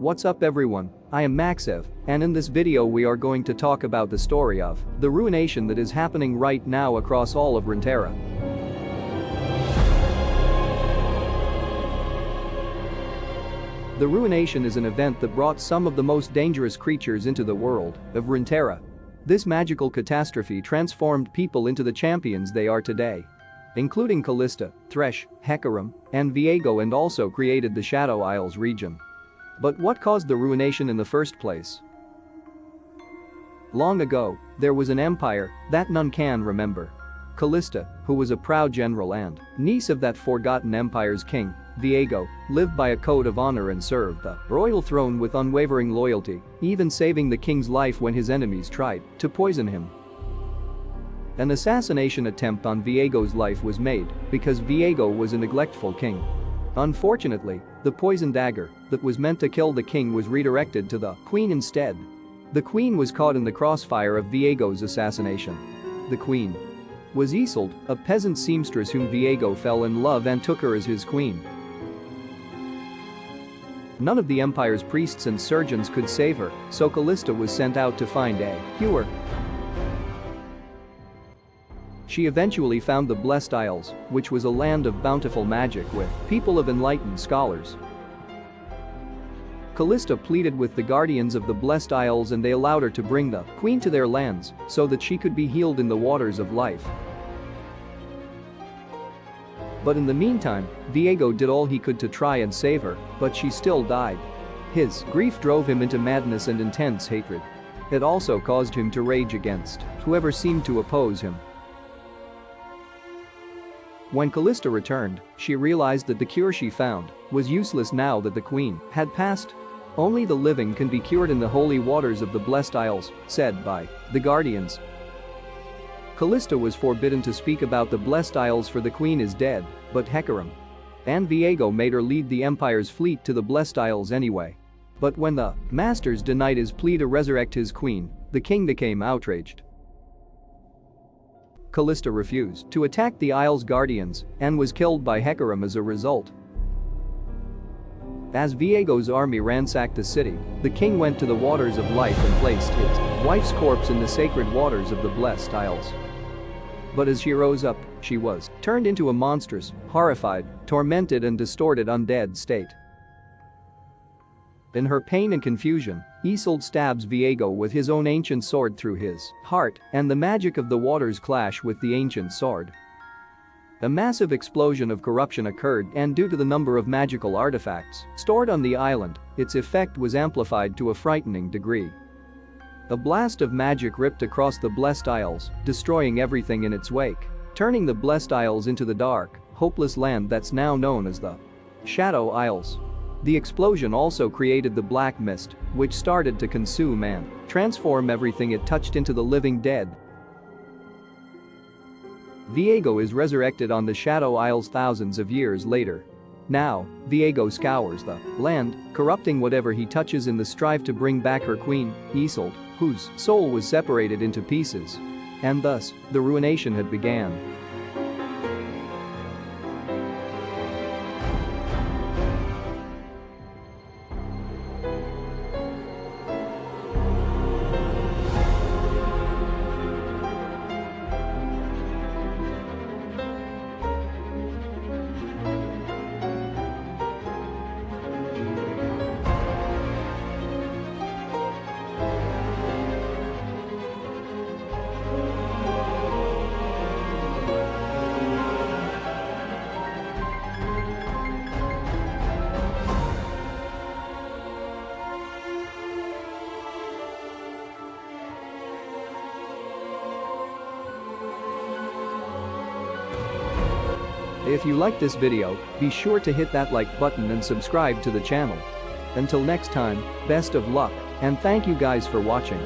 What's up everyone, I am Maxev, and in this video we are going to talk about the story of the ruination that is happening right now across all of Runeterra. The Ruination is an event that brought some of the most dangerous creatures into the world of Runeterra. This magical catastrophe transformed people into the champions they are today, including Kalista, Thresh, Hecarim, and Viego, and also created the Shadow Isles region. But what caused the ruination in the first place? Long ago, there was an empire that none can remember. Kalista, who was a proud general and niece of that forgotten empire's king, Viego, lived by a code of honor and served the royal throne with unwavering loyalty, even saving the king's life when his enemies tried to poison him. An assassination attempt on Viego's life was made because Viego was a neglectful king. Unfortunately, the poison dagger that was meant to kill the king was redirected to the queen instead. The queen was caught in the crossfire of Viego's assassination. The queen was Isolde, a peasant seamstress whom Viego fell in love and took her as his queen. None of the empire's priests and surgeons could save her, so Kalista was sent out to find a cure. She eventually found the Blessed Isles, which was a land of bountiful magic with people of enlightened scholars. Kalista pleaded with the guardians of the Blessed Isles and they allowed her to bring the queen to their lands so that she could be healed in the waters of life. But in the meantime, Viego did all he could to try and save her, but she still died. His grief drove him into madness and intense hatred. It also caused him to rage against whoever seemed to oppose him. When Kalista returned, she realized that the cure she found was useless now that the queen had passed. Only the living can be cured in the holy waters of the Blessed Isles, said by the guardians. Kalista was forbidden to speak about the Blessed Isles for the queen is dead, but Hecarim and Viego made her lead the empire's fleet to the Blessed Isles anyway. But when the masters denied his plea to resurrect his queen, the king became outraged. Kalista refused to attack the Isles' guardians and was killed by Hecarim as a result. As Viego's army ransacked the city, the king went to the waters of life and placed his wife's corpse in the sacred waters of the Blessed Isles. But as she rose up, she was turned into a monstrous, horrified, tormented and distorted undead state. In her pain and confusion, Isolde stabs Viego with his own ancient sword through his heart, and the magic of the waters clash with the ancient sword. A massive explosion of corruption occurred, and due to the number of magical artifacts stored on the island, its effect was amplified to a frightening degree. A blast of magic ripped across the Blessed Isles, destroying everything in its wake, turning the Blessed Isles into the dark, hopeless land that's now known as the Shadow Isles. The explosion also created the black mist, which started to consume and transform everything it touched into the living dead. Viego is resurrected on the Shadow Isles thousands of years later. Now, Viego scours the land, corrupting whatever he touches in the strive to bring back her queen, Isolde, whose soul was separated into pieces. And thus, the ruination had began. If you liked this video, be sure to hit that like button and subscribe to the channel. Until next time, best of luck, and thank you guys for watching.